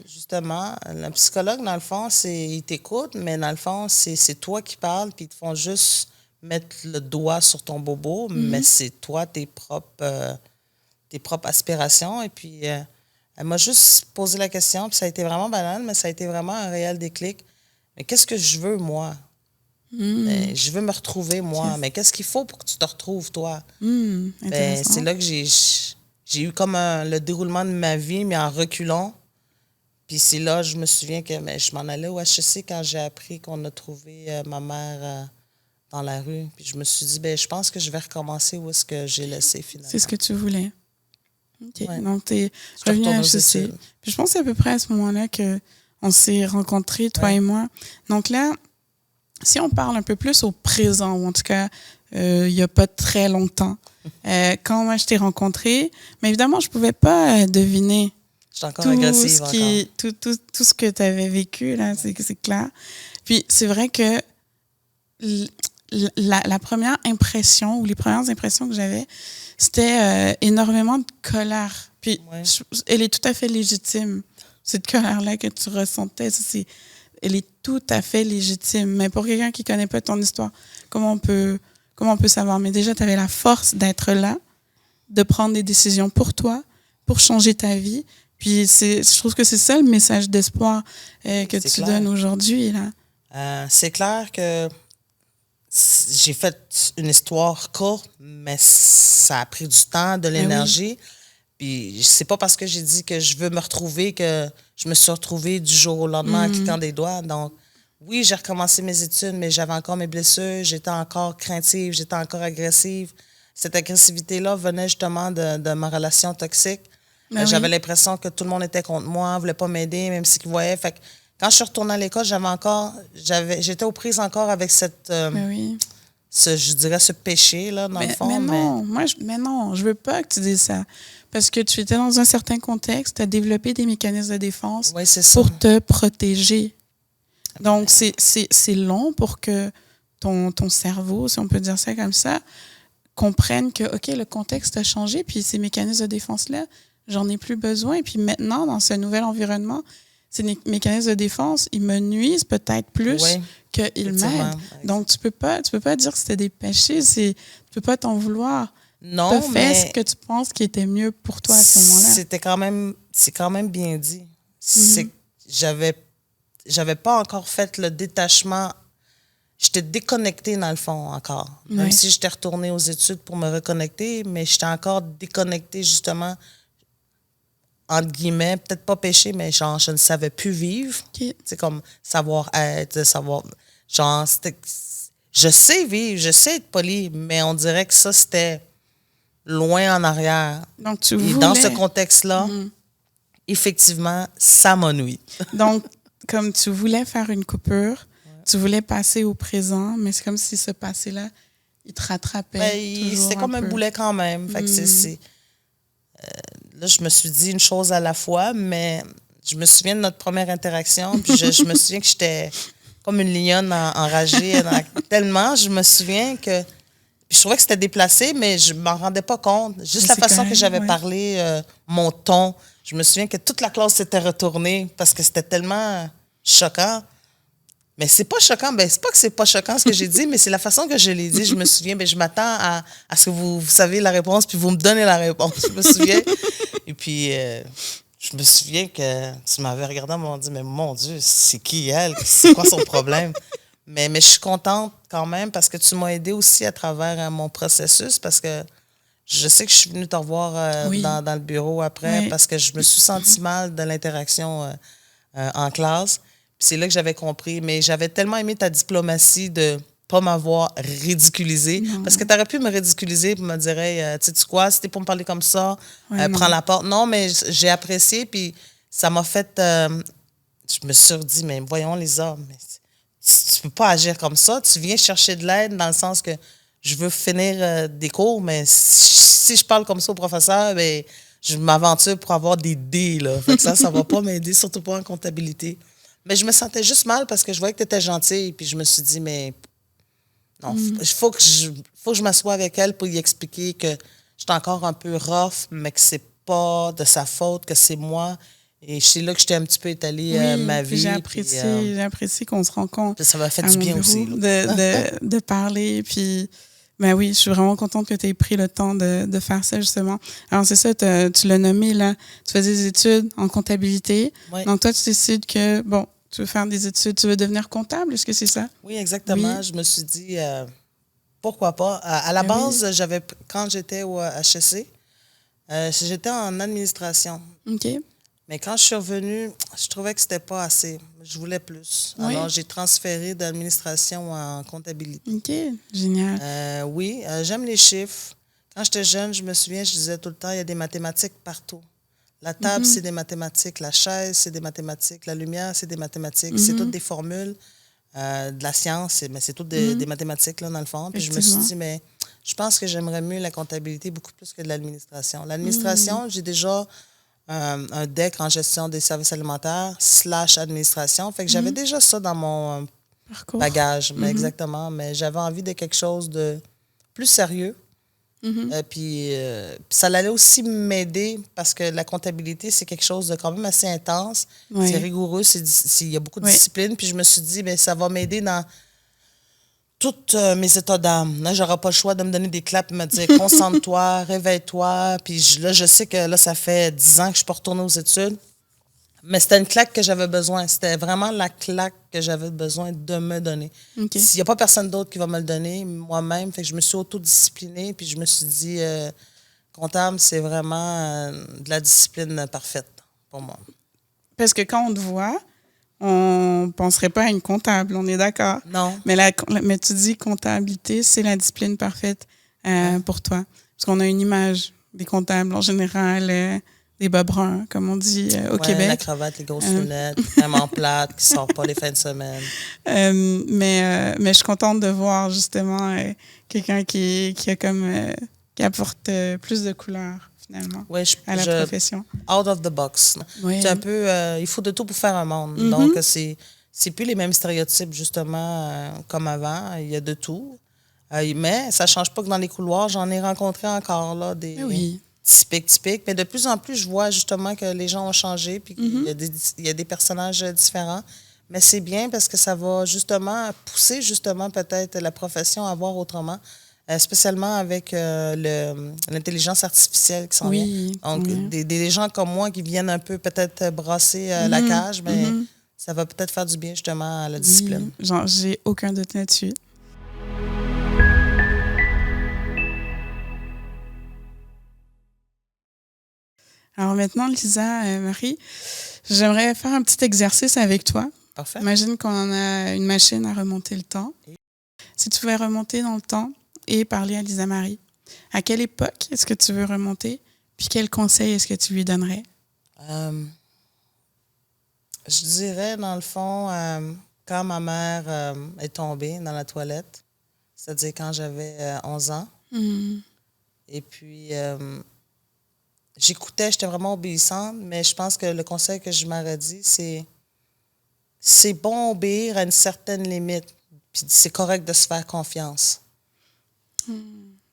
justement, le psychologue, dans le fond, il t'écoute, mais dans le fond, c'est toi qui parles, puis ils te font juste mettre le doigt sur ton bobo, mais c'est toi, tes propres aspirations. Et puis, elle m'a juste posé la question, puis ça a été vraiment banal, mais ça a été vraiment un réel déclic. Mais qu'est-ce que je veux, moi? Je veux me retrouver, moi. Mais qu'est-ce qu'il faut pour que tu te retrouves, toi? C'est là que j'ai eu comme le déroulement de ma vie, mais en reculant. Puis c'est là, je me souviens que je m'en allais au HEC quand j'ai appris qu'on a trouvé ma mère dans la rue. Puis je me suis dit, je pense que je vais recommencer où est-ce que j'ai laissé finalement. C'est ce que tu voulais. OK. Ouais. Donc, tu es revenu à HEC. Puis je pense que c'est à peu près à ce moment-là qu'on s'est rencontrés, toi et moi. Donc là, si on parle un peu plus au présent, ou en tout cas, il n'y a pas très longtemps, quand moi je t'ai rencontré, mais évidemment, je ne pouvais pas deviner encore agressive tout ce que tu avais vécu, là, c'est clair. Puis c'est vrai que la première impression, ou les premières impressions que j'avais, c'était énormément de colère. Puis elle est tout à fait légitime, cette colère-là que tu ressentais. Elle est tout à fait légitime. Mais pour quelqu'un qui ne connaît pas ton histoire, comment on peut savoir? Mais déjà, tu avais la force d'être là, de prendre des décisions pour toi, pour changer ta vie. Puis je trouve que c'est ça le message d'espoir que tu clair. donnes aujourd'hui, là. C'est clair que j'ai fait une histoire courte, mais ça a pris du temps, de l'énergie. Puis c'est pas parce que j'ai dit que je veux me retrouver que je me suis retrouvée du jour au lendemain en cliquant des doigts. Donc, oui, j'ai recommencé mes études, mais j'avais encore mes blessures, j'étais encore craintive, j'étais encore agressive. Cette agressivité-là venait justement de ma relation toxique. J'avais l'impression que tout le monde était contre moi, ne voulait pas m'aider, même s'ils voyaient. Fait que quand je suis retournée à l'école, j'étais aux prises encore avec cette, je dirais, ce péché-là, dans le fond. Mais non, je veux pas que tu dises ça. Parce que tu étais dans un certain contexte, tu as développé des mécanismes de défense pour te protéger. Donc, c'est long pour que ton cerveau, si on peut dire ça comme ça, comprenne que, OK, le contexte a changé, puis ces mécanismes de défense-là, j'en ai plus besoin. Puis maintenant, dans ce nouvel environnement, ces mécanismes de défense, ils me nuisent peut-être plus qu'ils m'aident. Donc, tu peux pas dire que c'était des péchés, tu peux pas t'en vouloir. Non, tu as fait ce que tu penses qui était mieux pour toi à ce moment-là. C'est quand même bien dit. J'avais pas encore fait le détachement. J'étais déconnectée dans le fond encore. Même si j'étais retournée aux études pour me reconnecter, mais j'étais encore déconnectée justement, entre guillemets, peut-être pas péché, mais genre, je ne savais plus vivre. C'est comme savoir-être, genre, je sais vivre, je sais être polie, mais on dirait que ça, c'était loin en arrière. Donc, Et dans ce contexte-là, effectivement, ça m'ennuie. Donc, comme tu voulais faire une coupure, tu voulais passer au présent, mais c'est comme si ce passé-là, il te rattrapait. C'était comme un boulet quand même. Fait que là, je me suis dit une chose à la fois, mais je me souviens de notre première interaction, puis je me souviens que j'étais comme une lionne enragée. Tellement, je me souviens que... Puis je trouvais que c'était déplacé, mais je m'en rendais pas compte. Juste la façon que j'avais parlé, mon ton, je me souviens que toute la classe s'était retournée parce que c'était tellement choquant. Mais c'est pas choquant. Ben, c'est pas que c'est pas choquant ce que j'ai dit, mais c'est la façon que je l'ai dit. Je me souviens, je m'attends à ce que vous savez la réponse, puis vous me donnez la réponse. Je me souviens. Et puis, je me souviens que tu m'avais regardé et m'as dit, mais mon Dieu, c'est qui elle? C'est quoi son problème? Mais je suis contente quand même parce que tu m'as aidé aussi à travers mon processus parce que je sais que je suis venue te revoir dans le bureau après parce que je me suis sentie mal de l'interaction en classe. Puis c'est là que j'avais compris. Mais j'avais tellement aimé ta diplomatie de pas m'avoir ridiculisée. Parce que tu aurais pu me ridiculiser et me dire, tu sais quoi, si t'es pour me parler comme ça, prends la porte. Non, mais j'ai apprécié. Puis ça m'a fait... je me suis dit, mais voyons les hommes, mais tu peux pas agir comme ça. Tu viens chercher de l'aide dans le sens que je veux finir des cours, mais si je parle comme ça au professeur, ben, je m'aventure pour avoir des D. Là. Fait que ça va pas m'aider, surtout pas en comptabilité. Mais je me sentais juste mal parce que je voyais que tu étais gentille. Puis je me suis dit, mais non, il faut que je m'assoie avec elle pour lui expliquer que j'étais encore un peu rough, mais que c'est pas de sa faute, que c'est moi. Et c'est là que j'étais un petit peu étalée ma vie. J'ai apprécié qu'on se rencontre. Ça m'a fait du bien aussi. De parler. Puis, ben oui, je suis vraiment contente que tu aies pris le temps de faire ça, justement. Alors, c'est ça, tu l'as nommé, là. Tu faisais des études en comptabilité. Oui. Donc, toi, tu décides que, bon, tu veux faire des études, tu veux devenir comptable. Est-ce que c'est ça? Oui, exactement. Oui. Je me suis dit, pourquoi pas? À la base, quand j'étais au HEC, j'étais en administration. OK. Mais quand je suis revenue, je trouvais que c'était pas assez. Je voulais plus. Oui. Alors, j'ai transféré d'administration en comptabilité. OK, génial. Oui, j'aime les chiffres. Quand j'étais jeune, je me souviens, je disais tout le temps, il y a des mathématiques partout. La table, c'est des mathématiques. La chaise, c'est des mathématiques. La lumière, c'est des mathématiques. C'est toutes des formules de la science, mais c'est toutes des mathématiques, là, dans le fond. Puis je me suis dit, mais je pense que j'aimerais mieux la comptabilité beaucoup plus que de l'administration. L'administration, j'ai déjà... un DEC en gestion des services alimentaires / administration. Fait que j'avais déjà ça dans mon bagage. Mais exactement. Mais j'avais envie de quelque chose de plus sérieux. Puis ça allait aussi m'aider parce que la comptabilité, c'est quelque chose de quand même assez intense. C'est rigoureux. Il y a beaucoup de discipline. Puis je me suis dit, bien, ça va m'aider dans tous mes états d'âme. Là, j'aurai pas le choix de me donner des claps et me dire concentre-toi, réveille-toi. Puis là, je sais que là, ça fait 10 ans que je suis pas retournée aux études. Mais c'était une claque que j'avais besoin. C'était vraiment la claque que j'avais besoin de me donner. OK. S'il n'y a pas personne d'autre qui va me le donner, moi-même, fait que je me suis autodisciplinée, puis je me suis dit, comptable, c'est vraiment de la discipline parfaite pour moi. Parce que quand on te voit, on penserait pas à une comptable, on est d'accord. Non. Mais tu dis comptabilité, c'est la discipline parfaite pour toi. Parce qu'on a une image des comptables en général, des bas bruns, comme on dit au Québec. La cravate, les grosses lunettes, vraiment plates, qui ne sortent pas les fins de semaine. Mais je suis contente de voir justement quelqu'un qui apporte plus de couleurs finalement à la profession. Out of the box. Oui. C'est un peu, il faut de tout pour faire un monde. Mm-hmm. Donc, c'est plus les mêmes stéréotypes justement comme avant. Il y a de tout. Mais ça ne change pas que dans les couloirs, j'en ai rencontré encore là des... Oui. Typique. Mais de plus en plus, je vois justement que les gens ont changé puis qu'il y a des personnages différents. Mais c'est bien parce que ça va justement pousser justement peut-être la profession à voir autrement, spécialement avec l'intelligence artificielle qui s'en vient. Donc, des gens comme moi qui viennent un peu peut-être brasser la cage, mais ça va peut-être faire du bien justement à la discipline. Genre, j'ai aucun doute là-dessus. Alors maintenant, Lisa, Marie, j'aimerais faire un petit exercice avec toi. Parfait. Imagine qu'on a une machine à remonter le temps. Si tu pouvais remonter dans le temps et parler à Lisa Marie, à quelle époque est-ce que tu veux remonter? Puis quel conseil est-ce que tu lui donnerais? Je dirais, dans le fond, quand ma mère est tombée dans la toilette, c'est-à-dire quand j'avais 11 ans. Et puis... j'écoutais, j'étais vraiment obéissante, mais je pense que le conseil que je m'aurais dit, c'est bon obéir à une certaine limite. Puis c'est correct de se faire confiance.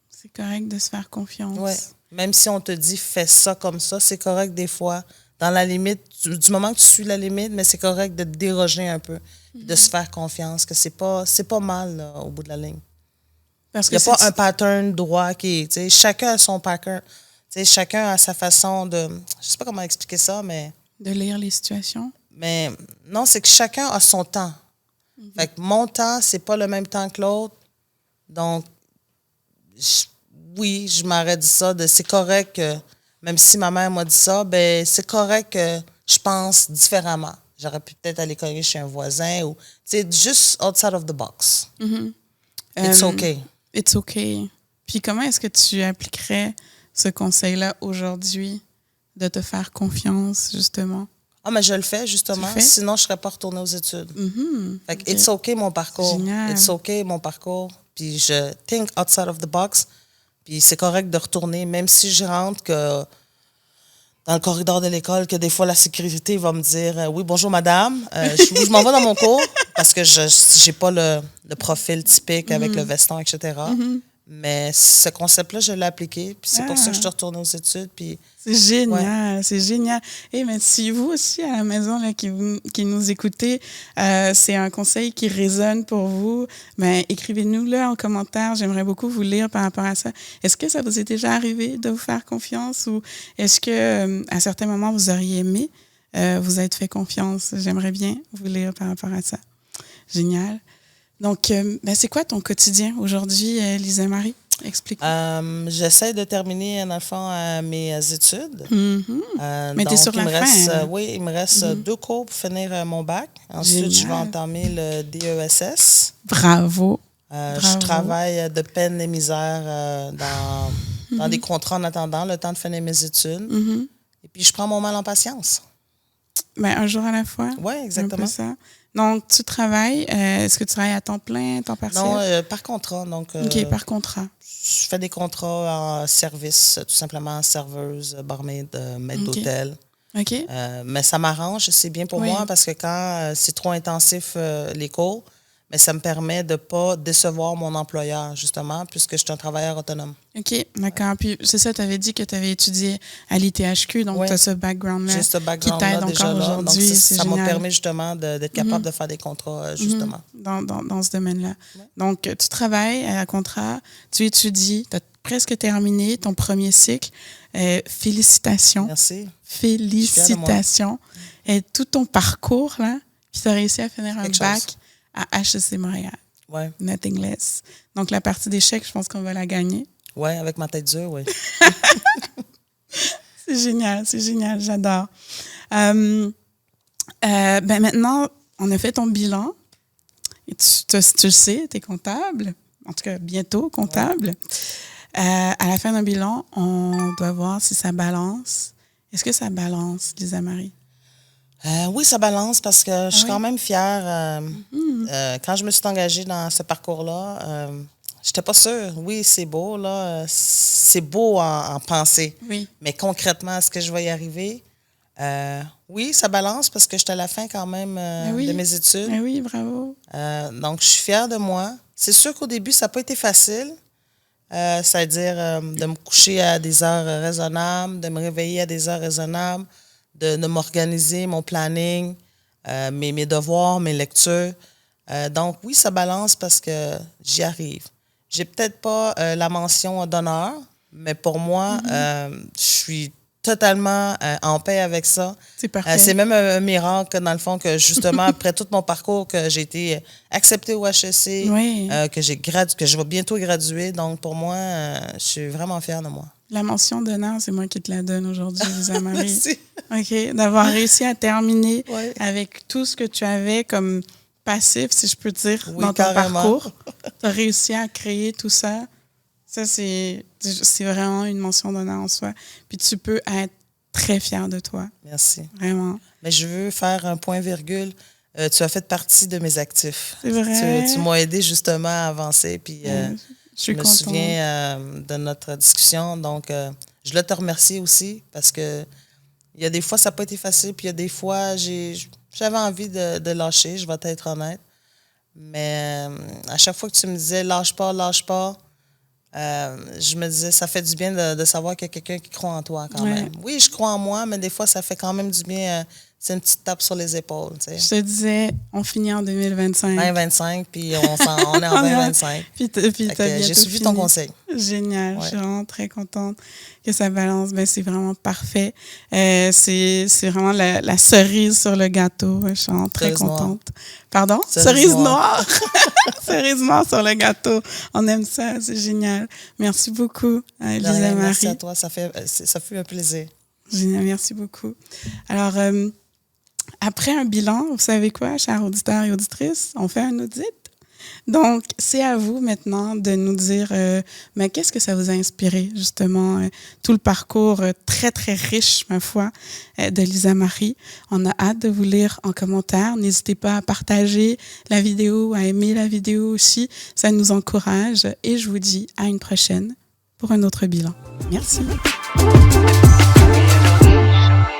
C'est correct de se faire confiance. Oui. Même si on te dit fais ça comme ça, c'est correct des fois. Dans la limite, du moment que tu suis la limite, mais c'est correct de déroger un peu, de se faire confiance, que c'est pas mal là, au bout de la ligne. Il n'y a pas un pattern droit qui est. Chacun a son pattern. T'sais, chacun a sa façon de... Je sais pas comment expliquer ça, mais... De lire les situations? Mais non, c'est que chacun a son temps. Fait que mon temps, c'est pas le même temps que l'autre. Donc, je m'aurais dit ça. C'est correct que, même si ma mère m'a dit ça, ben c'est correct que je pense différemment. J'aurais pu peut-être aller cogner chez un voisin ou... C'est juste outside of the box. It's okay. It's okay. Puis comment est-ce que tu appliquerais ce conseil-là aujourd'hui, de te faire confiance, justement? Ah, mais je le fais, justement. Sinon, je ne serais pas retournée aux études. Fait que it's okay, mon parcours. Génial. It's okay, mon parcours. Puis je think outside of the box. Puis c'est correct de retourner, même si je rentre que dans le corridor de l'école, que des fois, la sécurité va me dire « Oui, bonjour, madame. Je m'en vais dans mon cours parce que je n'ai pas le profil typique avec le veston, etc. Mais ce concept-là, je l'ai appliqué. Puis c'est pour ça que je suis retournée aux études. Puis, c'est génial, c'est génial. Et mais si vous aussi, à la maison, là, qui nous écoutez, c'est un conseil qui résonne pour vous, ben, écrivez-nous-le en commentaire. J'aimerais beaucoup vous lire par rapport à ça. Est-ce que ça vous est déjà arrivé de vous faire confiance ou est-ce que à certains moments, vous auriez aimé vous être fait confiance? J'aimerais bien vous lire par rapport à ça. Génial. Donc, ben c'est quoi ton quotidien aujourd'hui, Lisa Marie? Explique-moi. J'essaie de terminer, dans le fond, mes études. Mais tu es sur la fin. Oui, il me reste 2 cours pour finir mon bac. Ensuite, je vais entamer le DESS. Bravo. Je travaille de peine et misère dans des contrats en attendant le temps de finir mes études. Et puis, je prends mon mal en patience. Ben, un jour à la fois. Oui, exactement. Un peu ça. Donc, tu travailles. Est-ce que tu travailles à temps plein, temps partiel? Non, par contrat. Donc, OK, par contrat. Je fais des contrats en service, tout simplement serveuse, barmaid, maître d'hôtel. OK. Mais ça m'arrange, c'est bien pour moi parce que quand c'est trop intensif les cours, mais ça me permet de ne pas décevoir mon employeur, justement, puisque je suis un travailleur autonome. OK, d'accord. Puis c'est ça, tu avais dit que tu avais étudié à l'ITHQ, donc tu as ce background-là J'ai ce qui background-là t'aide déjà encore là. aujourd'hui. Donc, c'est ça m'a génial. permis justement d'être capable de faire des contrats, justement. Dans ce domaine-là. Donc, tu travailles à contrat, tu étudies, tu as presque terminé ton premier cycle. Félicitations. Merci. Félicitations. Et tout ton parcours, là, puis tu as réussi à finir un bac à HEC Montréal. Oui. Nothing less. Donc, la partie d'échecs, je pense qu'on va la gagner. Oui, avec ma tête dure, oui. C'est génial, j'adore. Maintenant, on a fait ton bilan. Et tu le sais, tu es comptable. En tout cas, bientôt comptable. Ouais. À la fin d'un bilan, on doit voir si ça balance. Est-ce que ça balance, Lisa-Marie? Oui, ça balance parce que je suis quand même fière. Quand je me suis engagée dans ce parcours-là, je n'étais pas sûre. Oui, c'est beau, là. C'est beau en pensée. Oui. Mais concrètement, est-ce que je vais y arriver? Oui, ça balance parce que j'étais à la fin quand même de mes études. Oui, bravo. Donc, je suis fière de moi. C'est sûr qu'au début, ça n'a pas été facile. C'est-à-dire de me coucher à des heures raisonnables, de me réveiller à des heures raisonnables, de m'organiser mon planning, mes devoirs, mes lectures. Donc, oui, ça balance parce que j'y arrive. J'ai peut-être pas la mention d'honneur, mais pour moi, je suis totalement en paix avec ça. C'est parfait. C'est même un miracle, dans le fond, que justement, après tout mon parcours, que j'ai été acceptée au HEC, que je vais bientôt graduer. Donc, pour moi, je suis vraiment fière de moi. La mention d'honneur, c'est moi qui te la donne aujourd'hui, Lisa-Marie. Merci. OK. D'avoir réussi à terminer avec tout ce que tu avais comme passif, si je peux dire, dans ton parcours. Tu as réussi à créer tout ça. Ça, c'est vraiment une mention d'honneur en soi. Puis tu peux être très fière de toi. Merci. Vraiment. Mais je veux faire un point-virgule. Tu as fait partie de mes actifs. C'est vrai. Tu m'as aidé justement à avancer. Puis je me souviens de notre discussion. Donc, je voulais te remercier aussi parce que il y a des fois, ça n'a pas été facile. Puis il y a des fois, j'avais envie de lâcher, je vais être honnête. Mais à chaque fois que tu me disais « lâche pas », je me disais, ça fait du bien de savoir qu'il y a quelqu'un qui croit en toi quand même. Oui, je crois en moi, mais des fois, ça fait quand même du bien. C'est une petite tape sur les épaules. Tu sais. Je te disais, on finit en 2025. 2025, puis on est en 2025. Puis j'ai suivi ton conseil. Génial. Je suis vraiment très contente que ça balance. Ben, c'est vraiment parfait. C'est vraiment la cerise sur le gâteau. Je suis vraiment très contente. Noire. Pardon? Cerise noire. Cerise noire sur le gâteau. On aime ça. C'est génial. Merci beaucoup, Lisa-Marie. Merci à toi. Ça fut un plaisir. Génial. Merci beaucoup. Alors, après un bilan, vous savez quoi, chers auditeurs et auditrices? On fait un audit. Donc, c'est à vous maintenant de nous dire mais qu'est-ce que ça vous a inspiré, justement, tout le parcours très, très riche, ma foi, de Lisa-Marie. On a hâte de vous lire en commentaire. N'hésitez pas à partager la vidéo, à aimer la vidéo aussi. Ça nous encourage. Et je vous dis à une prochaine pour un autre bilan. Merci.